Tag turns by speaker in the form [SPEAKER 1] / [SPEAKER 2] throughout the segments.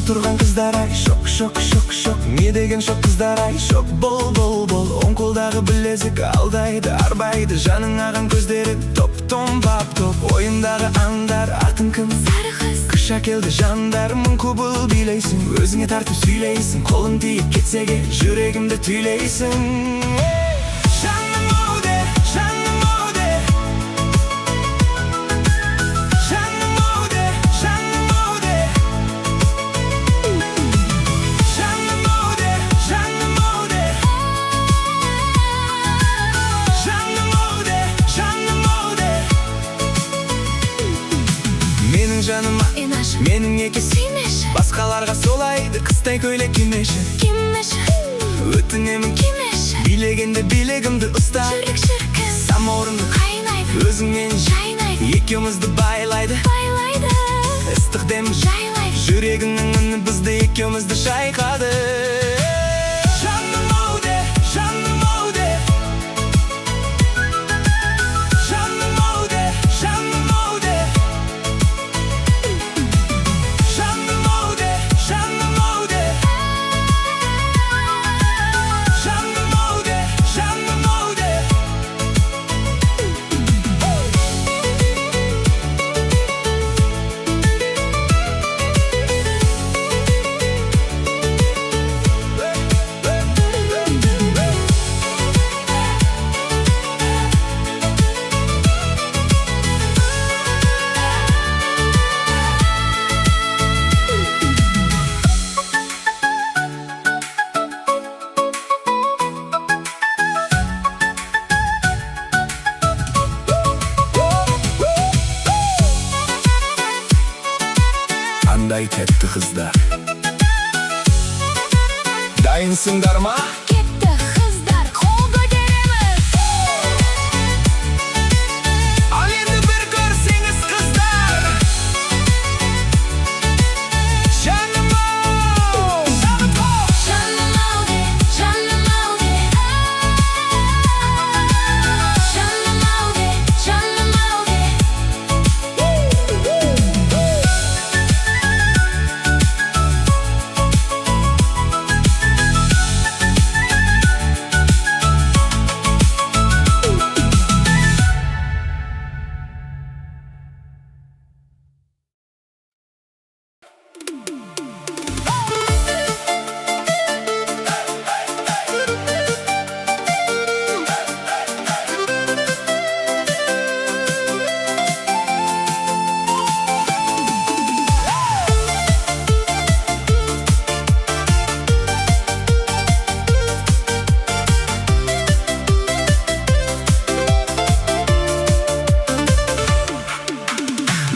[SPEAKER 1] Тұрған қыздар ай, шок, шок, шок, шок. Не деген шок қыздар ай, шок, бол, бол, бол. Оң қолдағы білезік алдайды, арбайды. Жаның аған көздері топ-том, бап-топ. Ойындағы аңдар, атын кім?
[SPEAKER 2] Сары қыз.
[SPEAKER 1] Күш әкелді жандар, мың құбыл билейсің. Өзіңе тартып сөйлейсің, қолың тиіп кетсеге жүрегімді түйлейсің. Жаным ау де, жаным ау де. Жаным ау де, жаным ау де. Жаным ау де, жаным ау де. Жаным ау де, жаным ау де. Менің жаныма
[SPEAKER 2] Инашы,
[SPEAKER 1] менің еке
[SPEAKER 2] сүймеші.
[SPEAKER 1] Басқаларға солайды, қыстай көйлек кимеші.
[SPEAKER 2] Кимеші,
[SPEAKER 1] Өтінемін
[SPEAKER 2] кимеші.
[SPEAKER 1] билегенде билегімді ұста.
[SPEAKER 2] Жүрек шіркін,
[SPEAKER 1] Самаурынды
[SPEAKER 2] қайнайды,
[SPEAKER 1] өзіңмен
[SPEAKER 2] жайнайды,
[SPEAKER 1] екеумізді байлайды.
[SPEAKER 2] байлайды,
[SPEAKER 1] Ыстық дем
[SPEAKER 2] жайлайды.
[SPEAKER 1] жүрегіңнің үні бізді екеумізді шайқады. Жаным ау де, жаным ау де. Жаным ау де, жаным ау де. Жаным ау де, жаным ау де. Жаным ау де, жаным ау де. Андай тәтті қыздар, дайынсыңдар ма?
[SPEAKER 2] Кетті қыздар, қол көтереміз.
[SPEAKER 1] Ал енді бір көрсеңіз қыздар. Жаным ау, жаным ау.
[SPEAKER 2] Жаным ау де, жаным ау де. Жаным ау де, жаным ау де.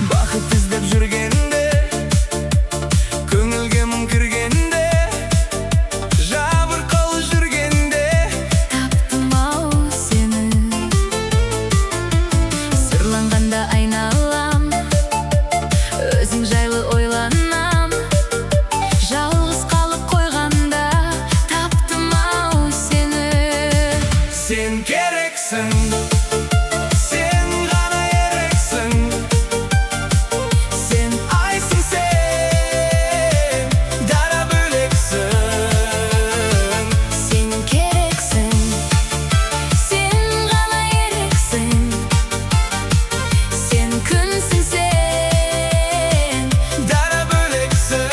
[SPEAKER 1] Бақыт іздеп жүргенде, көңілге мұң кіргенде, жабырқау жүргенде,
[SPEAKER 2] Таптым ау сені. Сырланғанда айналам, өзің жайлы ойланам. Жалғыз қалып қойғанда, таптым ау сені.
[SPEAKER 1] сен керексің, сен ғана ерексің. Сен айсың, сен дара бөлексің.
[SPEAKER 2] Сен керексің, сен ғана ерексің. Сен күнсің, сен
[SPEAKER 1] Дара бөлексің.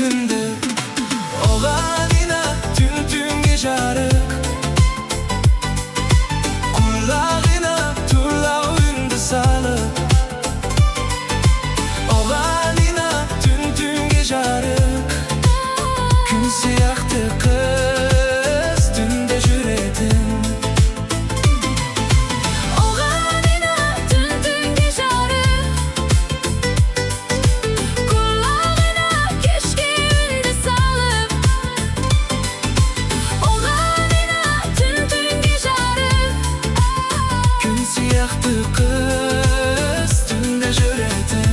[SPEAKER 1] түнді. Оған инат түн-түнге жарық, құлағына тұрлау үнді салып. Оған инат түн-түнге жарық, күн сияқты қыз түнде жүретін.
[SPEAKER 2] Оған инат түн-түнге жарық, құлағына кешке үнді салып. Оған инат түн-түнге жарық,
[SPEAKER 1] Күн сияқты қыз түнде жүретін.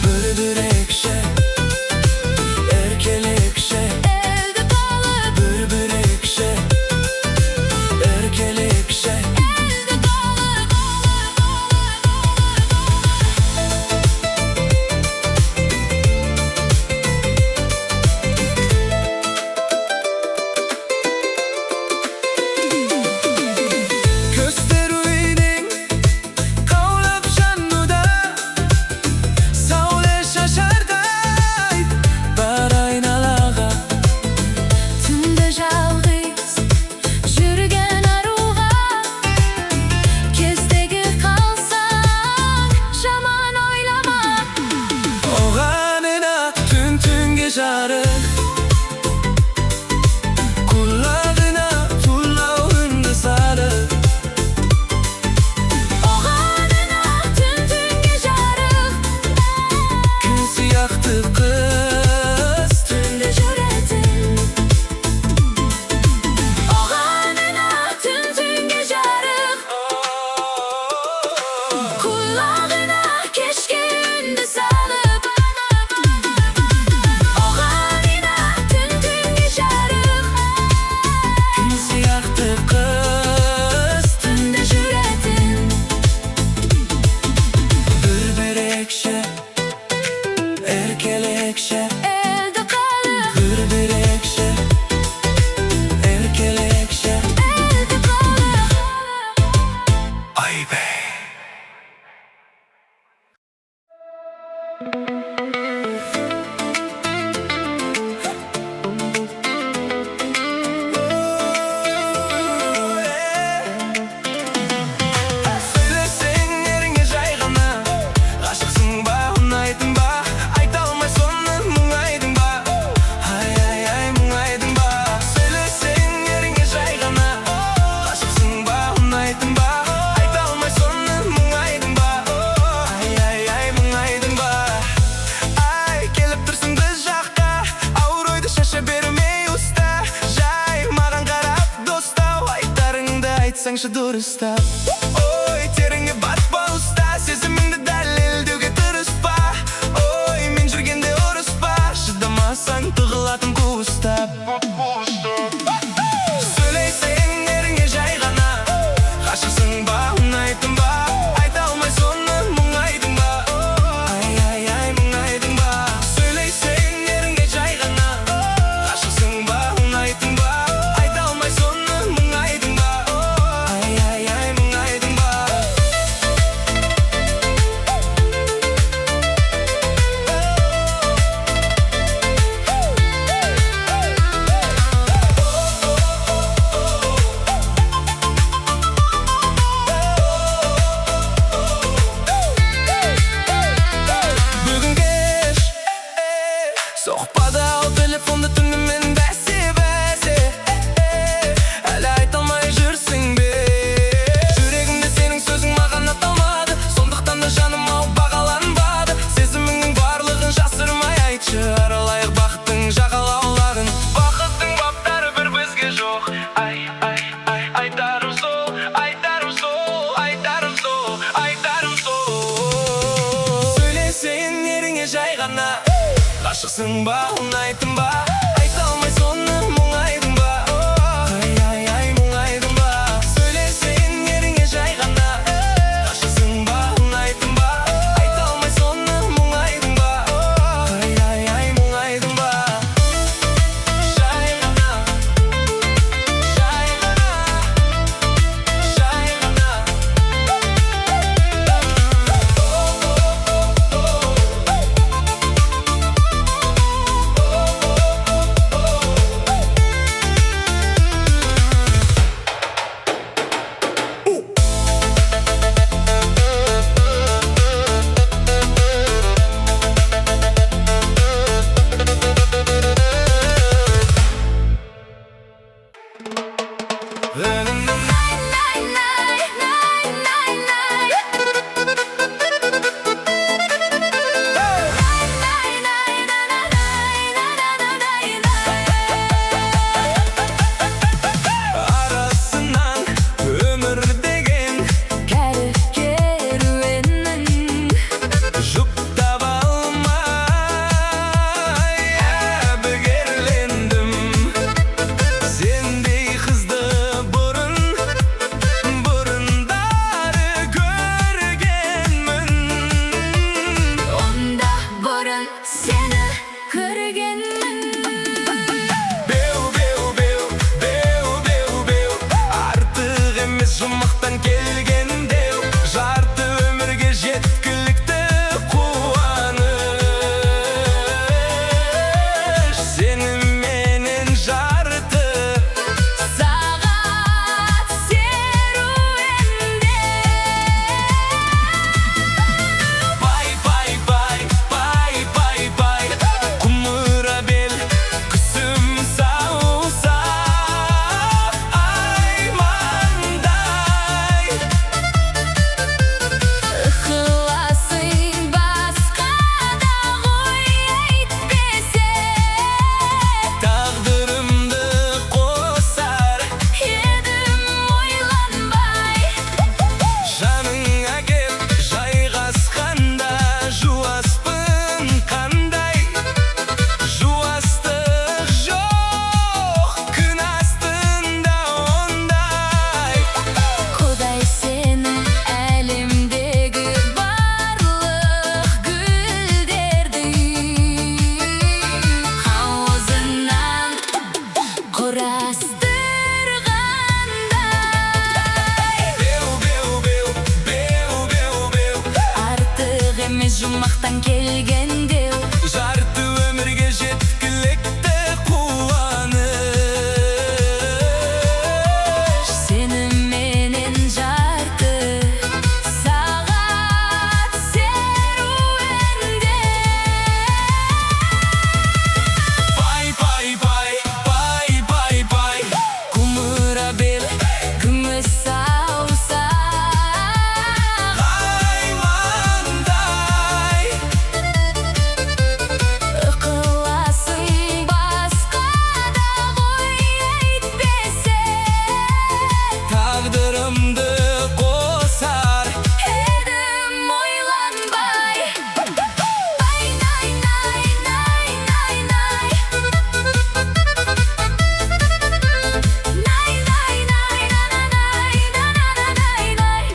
[SPEAKER 1] Börбүрекше, эркелекше,
[SPEAKER 2] Evde kalıp,
[SPEAKER 1] börбүрекше, эркелекше.
[SPEAKER 2] evde kalıp.
[SPEAKER 1] Көздеріңнен қаулап жануда, сәуле шашардай бар айналаға.
[SPEAKER 2] Түнде жалғыз жүрген аруға, кездегі қалсаң жаман ойлама.
[SPEAKER 1] Оған инат түн-түнге жарық, құлағына тұрлау үнді салып.
[SPEAKER 2] Оған инат түн-түнге жарық,
[SPEAKER 1] Күн сияқты қыз
[SPEAKER 2] түнде жүретін. Оған инат түн-түнге жарық, құлағына кешке үнді салып. Оған инат түн-түнге жарық,
[SPEAKER 1] Күн сияқты қыз
[SPEAKER 2] түнде жүретін.
[SPEAKER 1] Börбүрекше, эркелекше,
[SPEAKER 2] Evde kalıp,
[SPEAKER 1] börбүрекше, эркелекше.
[SPEAKER 2] evde kalıp.
[SPEAKER 1] Ay be. Сөйлесең еріңе жай ғана, ғашықсың ба, ұнайтын ба, айта алмай соны мұңайдың ба. Ай, мұңайдың ба. Сөйлесең еріңе жай ғана, ғашықсың ба, ұнайтын ба, айта алмай соны мұңайдың ба. Ай, мұңайдың ба. Ай, келіп тұрсың біз жаққа, ауыр ойды шаша бермей уста. Жай маған қарап достау, айтарыңды айтсаңшы дұрыстап. Ой, теріңе батпа уста, сезіміңді дәлелдеуге тырыспа. Ой, мен жүргенде ұрыспа, шыдамасаң тығылатын қуыстап. Сөйлесең еріңе жай ғана, ғашықсың ба, ұнайтын ба, айта алмай соны мұңайдың ба. Ай, мұңайдың ба. Сөйлесең еріңе жай ғана, ғашықсың ба, ұнайтын ба, айта алмай соны мұңайдың ба. Ай, мұңайдың ба. Бүгін кеш, соқпады ал телефонды түнімен бәсе. Әлі айта алмай жүрсің бе? Жүрегімде сенің сөзің маған аталмады, сондықтан да жаным ау бағаланбады. Сезіміңнің барлығын жасырмай айтшы, аралайық бақыттың жағалауларын. Бақыттың баптары бір бізге жоқ. Айтарым сол, айтарым сол, айтарым сол, айтарым сол. Сөйлесең еріңе жай ғана, ғашықсың ба, ұнайтын ба, айта алмай соны мұңайдың ба. Ай, мұңайдың ба. Сөйлесең еріңе
[SPEAKER 2] мақтан келгенде
[SPEAKER 1] жарты өмірге жеткілікті қуаныш.
[SPEAKER 2] сеніменен жарты сағат серуенде.
[SPEAKER 1] Пай, пай, пай, пай, пай, пай,
[SPEAKER 2] Кумыра бел күміс сауса
[SPEAKER 1] Аймандай
[SPEAKER 2] ықыласың басқа да ғой әйтпесе.
[SPEAKER 1] тағдырымды қосар
[SPEAKER 2] едім ойланбай. Ай, най, най, най, най, най. Най, най, най, на-на-най, на-на-на-най-най.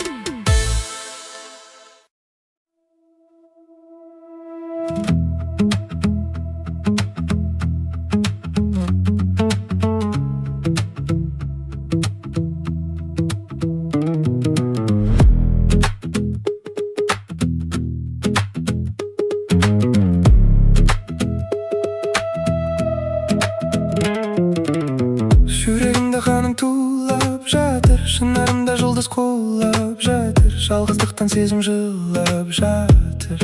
[SPEAKER 1] жүрегімді қаным тулап жатыр, шынарымда жұлдыз қулап жатыр, жалғыздықтан сезім жылап жатыр.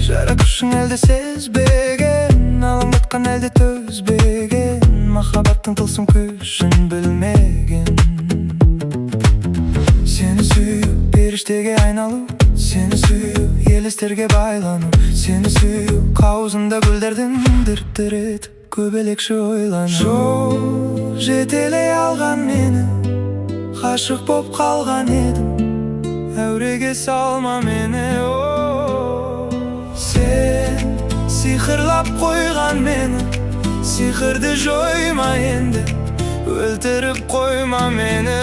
[SPEAKER 1] Жара күшің әлде сезбеген, алаңдатқан әлде төзбеген, махаббаттың тылсым күшін білмеген. Сені сүю періштеге айналу, сені сүю елестерге байлану, сені сүю қауызында гүлдердің дір-дір етіп көбелекші ойлану. Жоқ, жетелей алған мені, ғашық боп қалған едім, әуреге салма мені. Сен сиқырлап қойған мені, сиқырды жойма енді, өлтіріп қойма мені.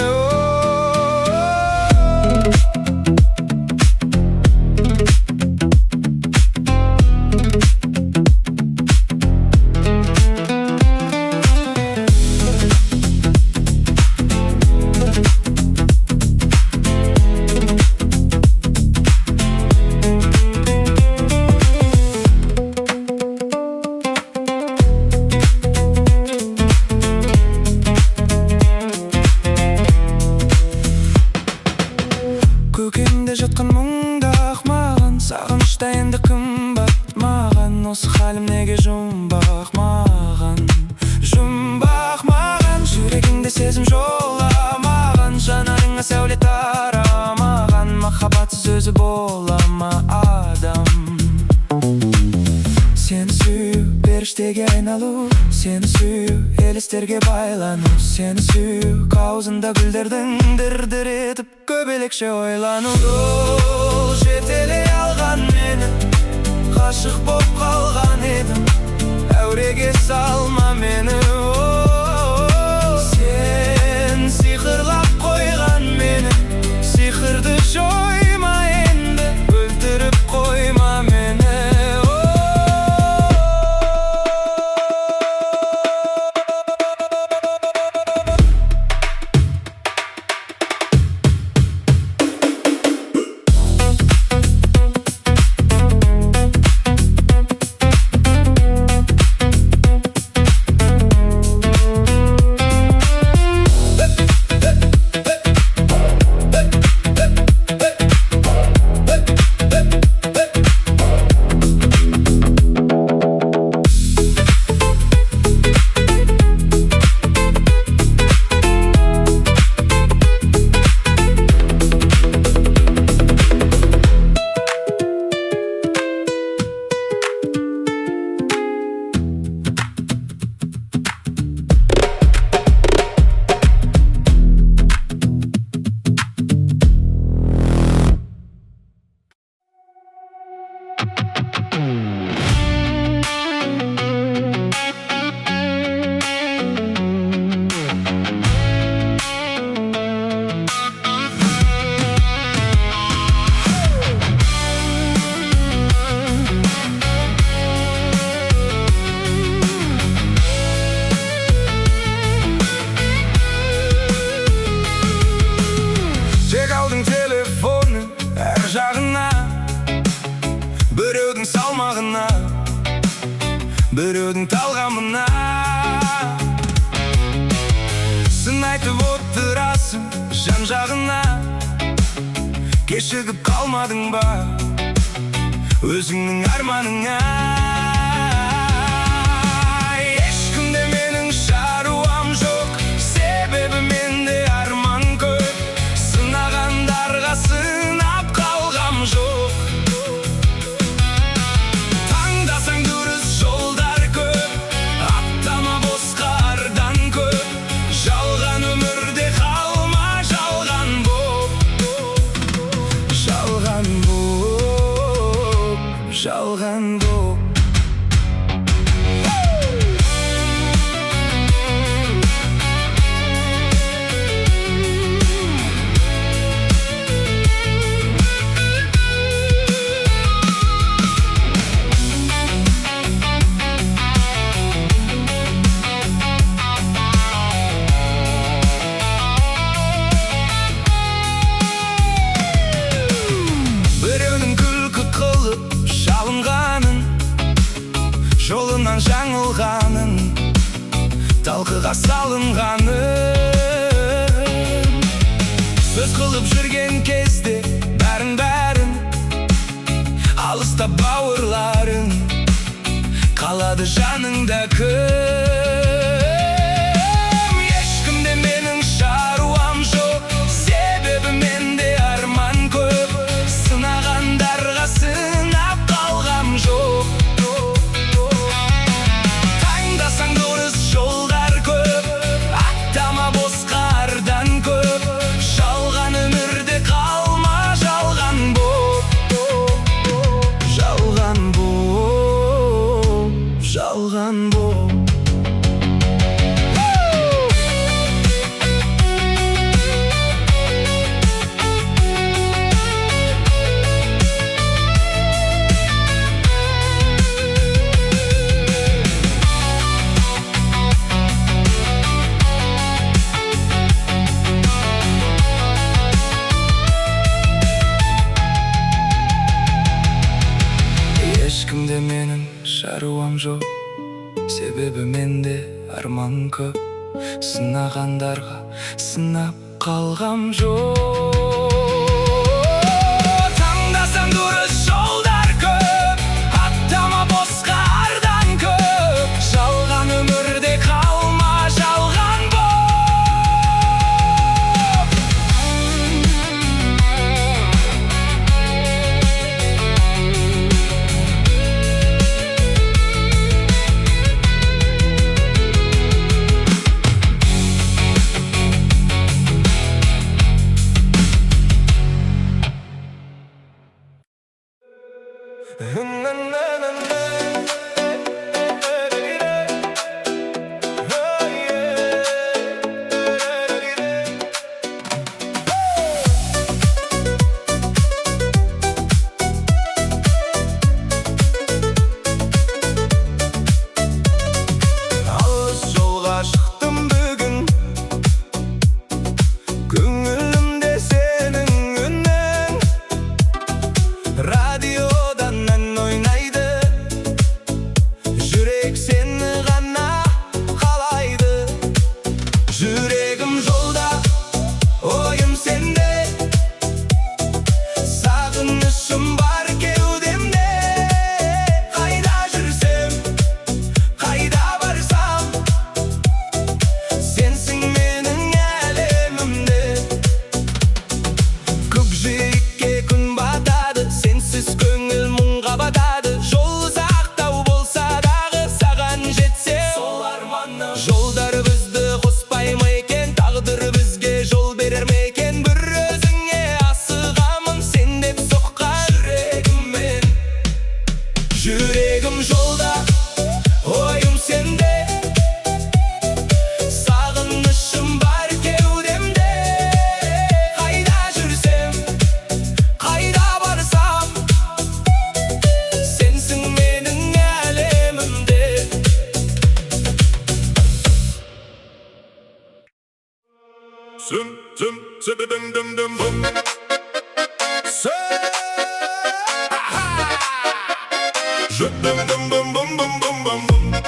[SPEAKER 1] Көкемде жатқан мұңда маған, сағынышта енді қымбат маған, осы халім неге жұмбақ маған, жұмбақ маған. Жүрегіңде сезім жоламаған, жанарыңа сәуле тарамаған, махаббатсыз өзі бола ма адам. Сені сүю періштеге айналу, сені сүю елестерге байлану, сені сүю қауызында гүлдердің дір-дір етіп көбелекше ойлану. Жол жетелей алған мені, ғашық боп қалған едім, әуреге салма мені. Сен сиқырлап қойған мені, сиқырды жойма енді, өлтіріп қойма мені. біреудің талғамына. Сын айтып отырасың жан жағына, кешігіп қалмадың ба өзіңнің арманыңа. Ешкімде менің шаруам жоқ, себебі менде арман көп. Сынағандарға сынап қалғам жоқ. Таңдасаң дұрыс жолдар көп, аттама босқа ардан көп. Жалған өмірде қалма жалған боп, жалған боп, жалған боп. Біреудің күлкі қылып шалынғанын, жолынан жаңылғанын, талқыға салынғанын, сөз қылып жүрген кезде бәрін алыста бауырларың, қалады жаныңда кім. Ешкімде менің шаруам жоқ, себебі менде арман көп. Сынағандарға сынап қалғам жоқ. Таңдасаң дұрыс жолдар көп, аттама босқа ардан көп. Жалған өмірде қалма жалған боп, жалған боп, жалған боп. Ешкімде менің шаруам жоқ, себебі менде арман көп. Сынағандарға сынап қалғам жоқ. Таңдасаң дұрыс жолдар көп, аттама босқа ардан көп. Жалған өмірде қалма жалған боп. Алыс жолға шықтым бүгін, көңілімде сенің үнің. Радиодан ән ойнайды, жүрек сені ғана қалайды. Жүрегім жолда, ойым сенде, сағынышым бар кеудемде. Қайда жүрсем, қайда барсам, сенсің менің әлемімде. Көкжиекке күн батады, сенсіз көңіл мұңға батады. Жол ұзақтау болса дағы, саған жетсем сол арманым. Жолдар бізді қоспай ма екен, тағдыр бізге жол берер ме екен. Бір өзіңе асығамын, сен деп соққан жүрегіммен. Жүрегім жолда, ойым сенде, сағынышым бар кеудемде. Қайда жүрсем, қайда барсам, сенсің менің әлемімде. Sum sum sum dum dum dum bum. Je dum dum bum bum bum bum bum.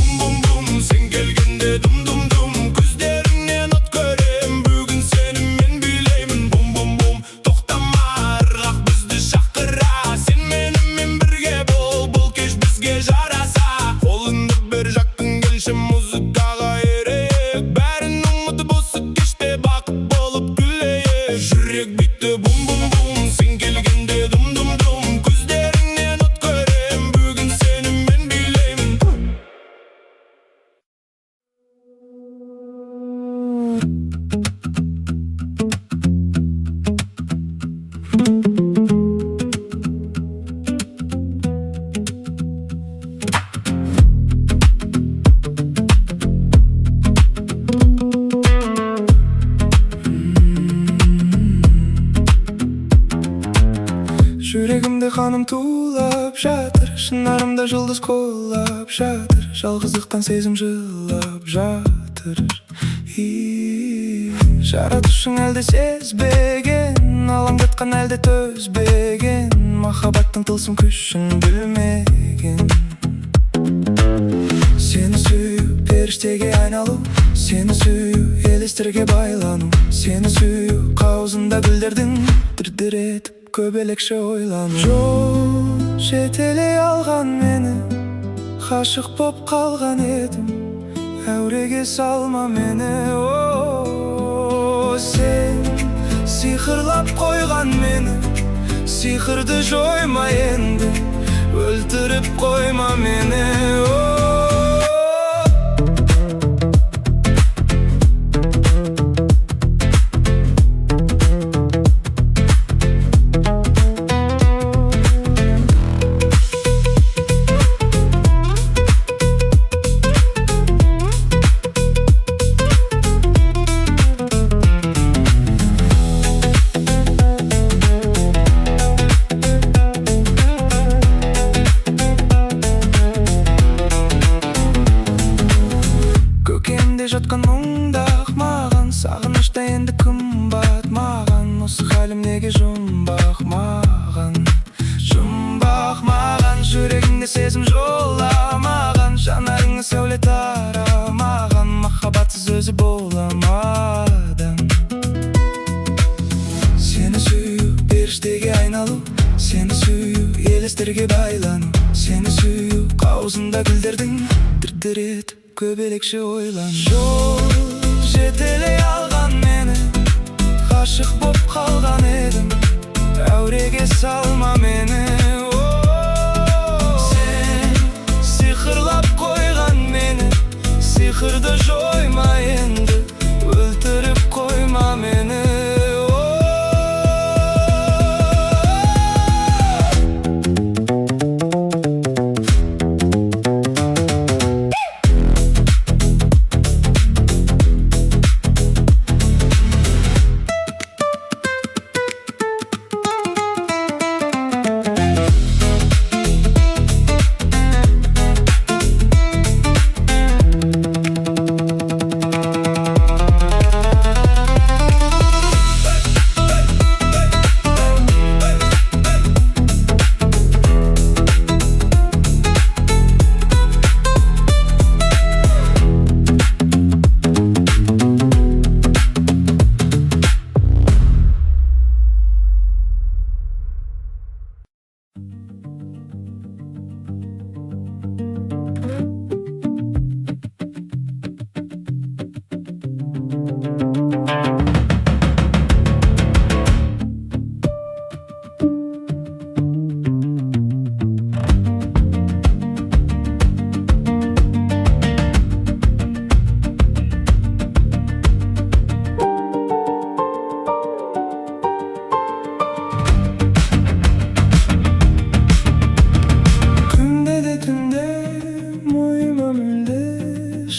[SPEAKER 1] Bum bum bum, sen kelgende dum dum dum. Көздеріңнен от көрем, бүгін сені мен билеймін. Бум бум бум, тоқтама, ырғақ бізді шақыра. Сен менімен бірге бол, бұл кеш бізге жараса. Қолыңды бір жақтың келші, музыкаға ерейік. Бәрін ұмытып осы кеште бақыт болып күлейік. Жүрек бүйті бум бум бум, сен келгенде дум дум дум. Көздеріңнен от көрем, бүгін сені мен билеймін. Жүрегімде қаным тулап жатыр, шынарымда жұлдыз қолап жатыр. Жалғыздықтан сезім жылап жатыр. Жаратушың әлде сезбеген, алаңдатқан әлде төзбеген, махаббаттың тылсым күшін білмеген. Сені сүю, періштеге айналу, сені сүю, елестерге байлану, сені сүю, қауызында гүлдердің дір-дір етіп көбелекше ойлану. Жол жетелей алған мені, ғашық боп қалған едім, әуреге салма мені. Сен сиқырлап қойған мені, сиқырды жойма енді, өлтіріп қойма мені. Көкемде жатқан мұңдақ маған, сағынышта енді қымбат маған. Осы халім неге жұмбақ маған, жұмбақ маған. Жүрегіңде сезім жоламаған, жанарыңа сәуле тарамаған. Махаббатсыз өзі боламадым. Сені сүю, періштеге айналу, сені сүю, елестерге байлану, сені сүю, қауызында гүлдердің дір-дір етіп көбелекше ойлану. Жол жетелей алған мені, ғашық боп қалған едім, әуреге салма мені. Сен сиқырлап қойған мені, сиқырды жойма енді, өлтіріп қойма мені.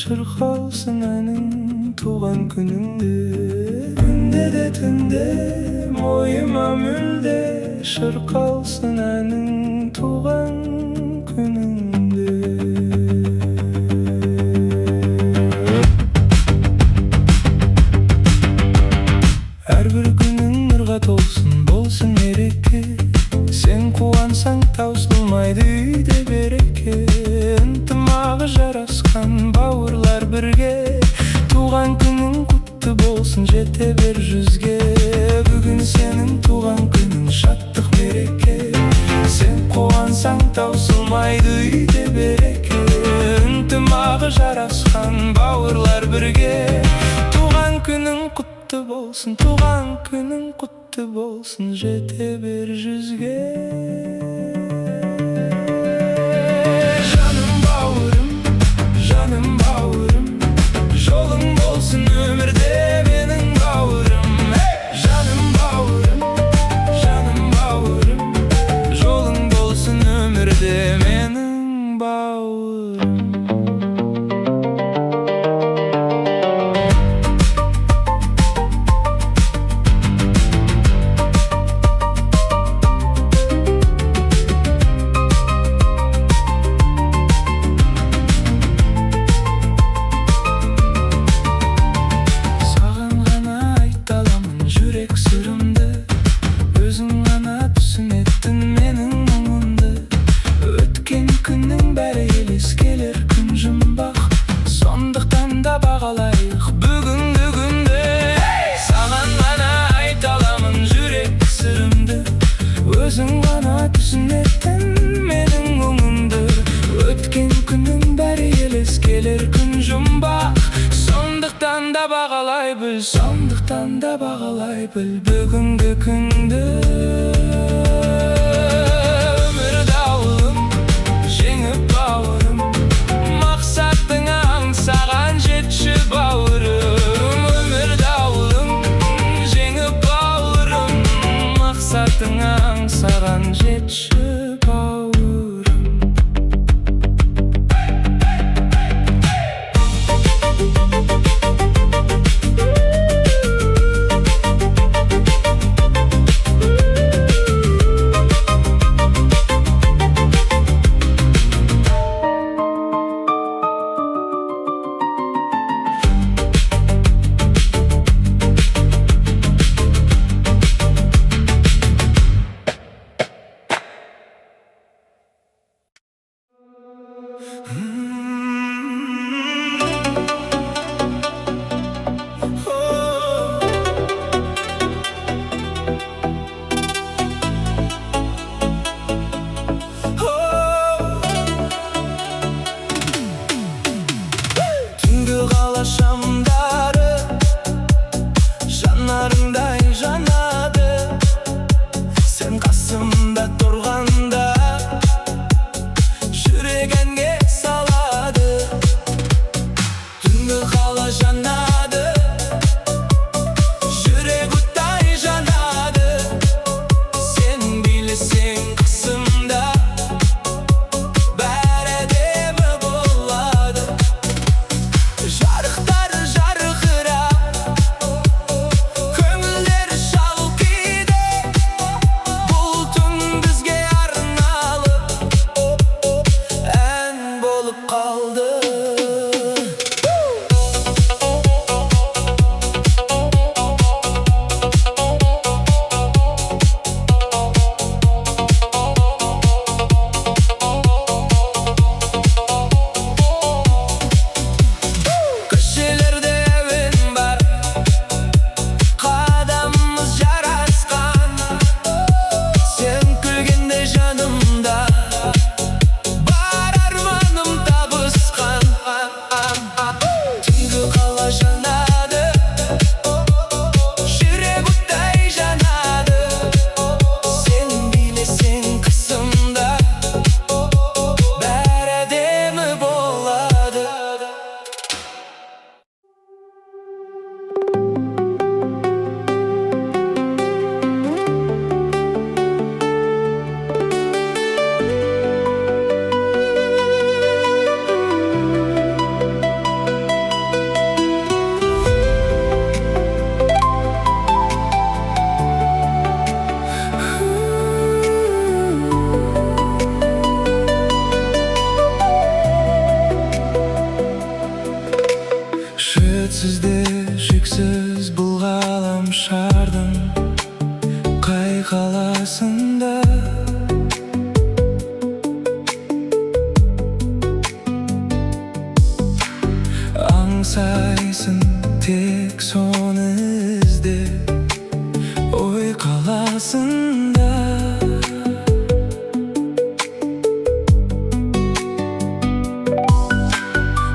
[SPEAKER 1] шырқалсын әнің туған күніңде. Күнде де түнде мойыма мүлде шырқалсын әнің туған күніңде. Әрбір күнің нұрға толсын, болсын мереке. Сен қуансаң таусылмайды үйде береке. Ынтымағы жарасқан жарасқан бауырлар бірге. Туған күнің құтты болсын, жете бер 100-ге. Бүгін сенің туған күнің, шаттық мереке. Сен қуансаң таусылмайды үйде береке. Ынтымағы жарасқан бауырлар бірге. Туған күнің құтты болсын, туған күнің құтты болсын, жете бер 100-ге. Жаным бауырым, жаным бауырым, жолың болсын өмірде менің бауырым. Жаным бауырым, жаным бауырым, жолың болсын өмірде менің бауырым. Өзің ғана түсінетін менің мұңымды. Өткен күннің бәрі елес келер, күн жұмбақ. Сондықтан да бағалай біл, сондықтан да бағалай біл бүгінгі күнді. Өмір дауылын жеңіп бауырым, мақсатыңа аңсаған жетші бауырым. Өмір дауылын жеңіп бауырым, мақсатыңа аңсаған жетші бауырым. Түнгі қала шамдары жанарыңдай жанады. Сен қасымда тұрғанда жүрек әнге салады. Түнгі қала жанады, жүрек оттай жанады. Сен билесең қасымда бәрі әдемі болады. Жарықтар жарқырап, көңілдер шалқиды. Бұл түн бізге арналып ән болып қалды. Көшелерде әуен бар, қадамымыз жарасқан. Сен күлгенде жанымда бар арманым табысқан. Түнгі қала жанады, жүрек оттай жанады. Сен билесең қасымда бәрі әдемі болады. Шетсіз де шексіз бұл ғаламшардың қай қаласында. Аңсайсың тек соны іздеп, ой қаласында.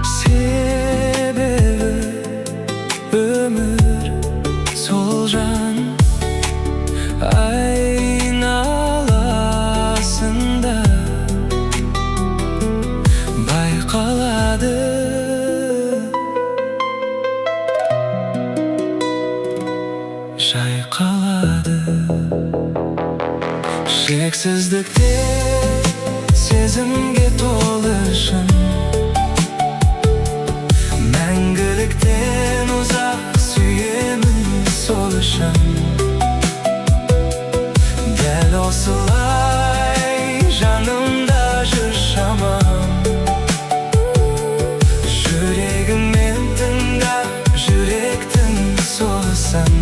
[SPEAKER 1] Себебі өмір сол жан айналасында байқалады. Жайқалады. Шексіздікте сезімге толы шын, мәңгіліктен ұзақ сүйемін сол үшін. Дәл осылай жанымда жүр шамам, жүрегіңмен тыңдап жүректің соғысын.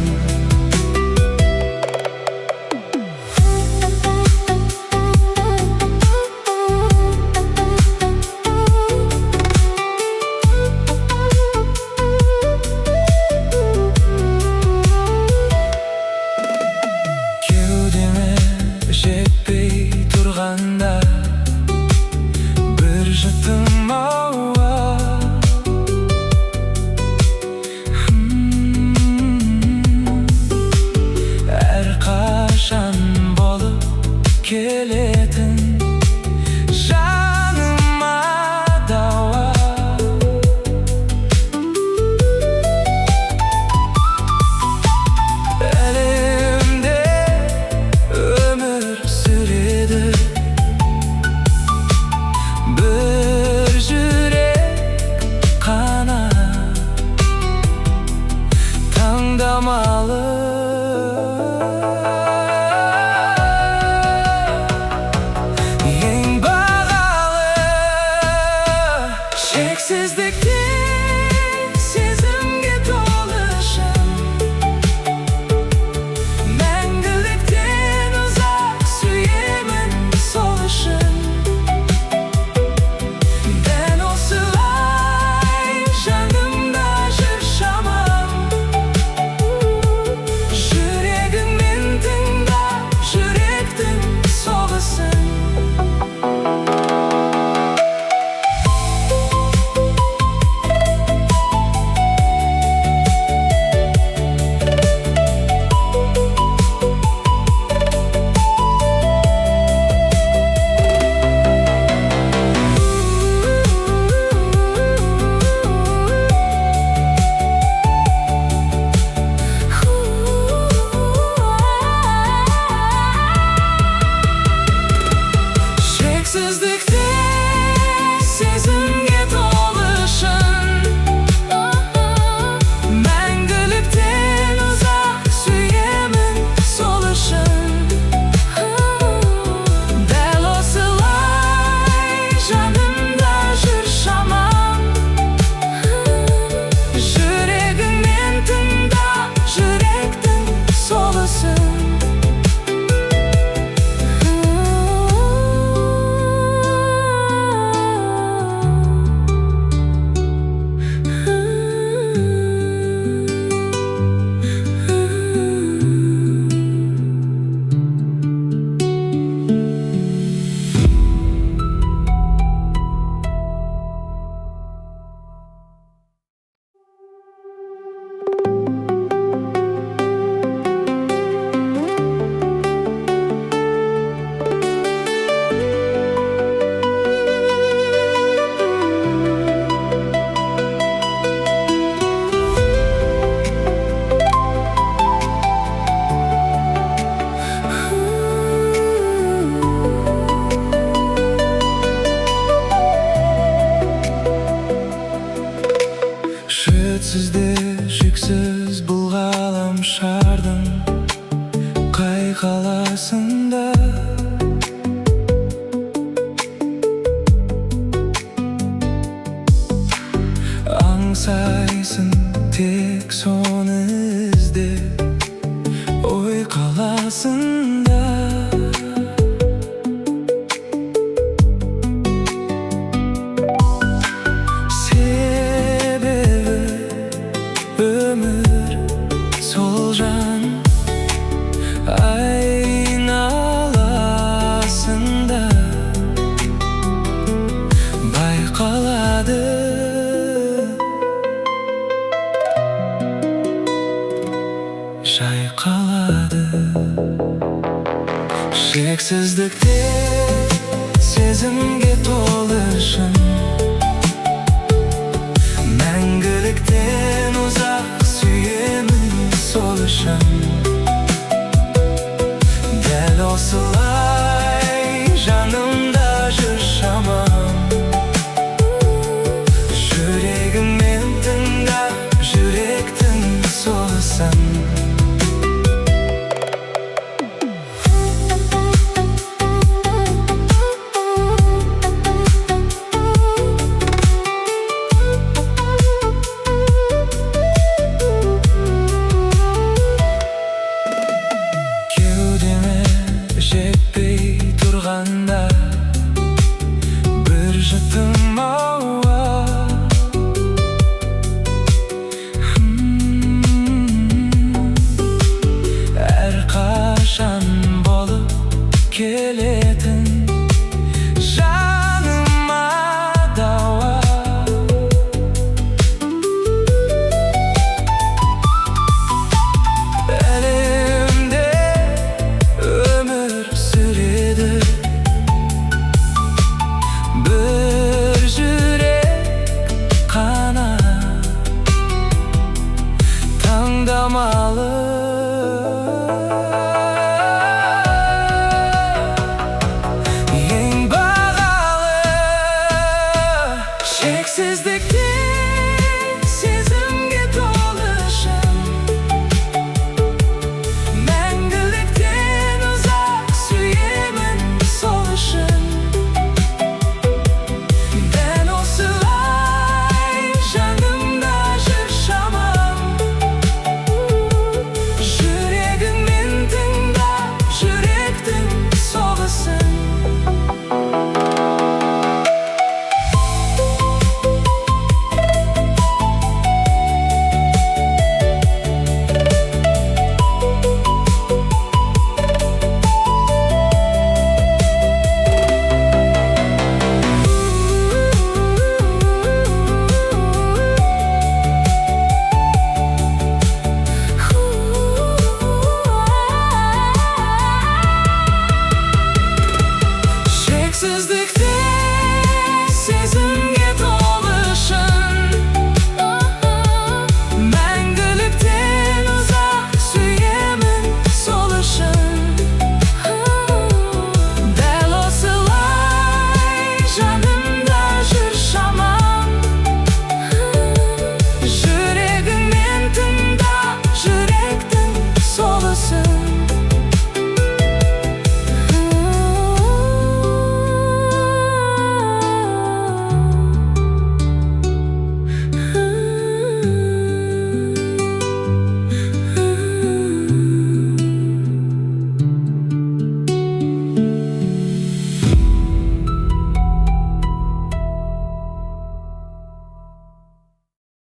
[SPEAKER 1] Жетпей тұрғанда бір жұтым ауа, әрқашан болып келетін жаныма дауа. Әлемде өмір сүреді бір жүрек қана, таңдамалы. Ең бағалы шексіздікте сезімге толы шын, мәңгіліктен ұзақ сүйемін сол үшін. Дәл осылай жанымда жүр шамам, жүрегіңмен тыңдап жүректің соғысын. Шексіздікте сезімге толы шын, мәңгіліктен ұзақ сүйемін сол үшін. Дәл осылай жанымда жүр шамам, жүрегіңмен тыңдап жүректің соғысын. Шетсіз де шексіз бұл ғаламшардың қай қаласында. Аңсайсың тек соны іздеп, ой қаласында. Себебі Шексіздікте сезімге толы шын.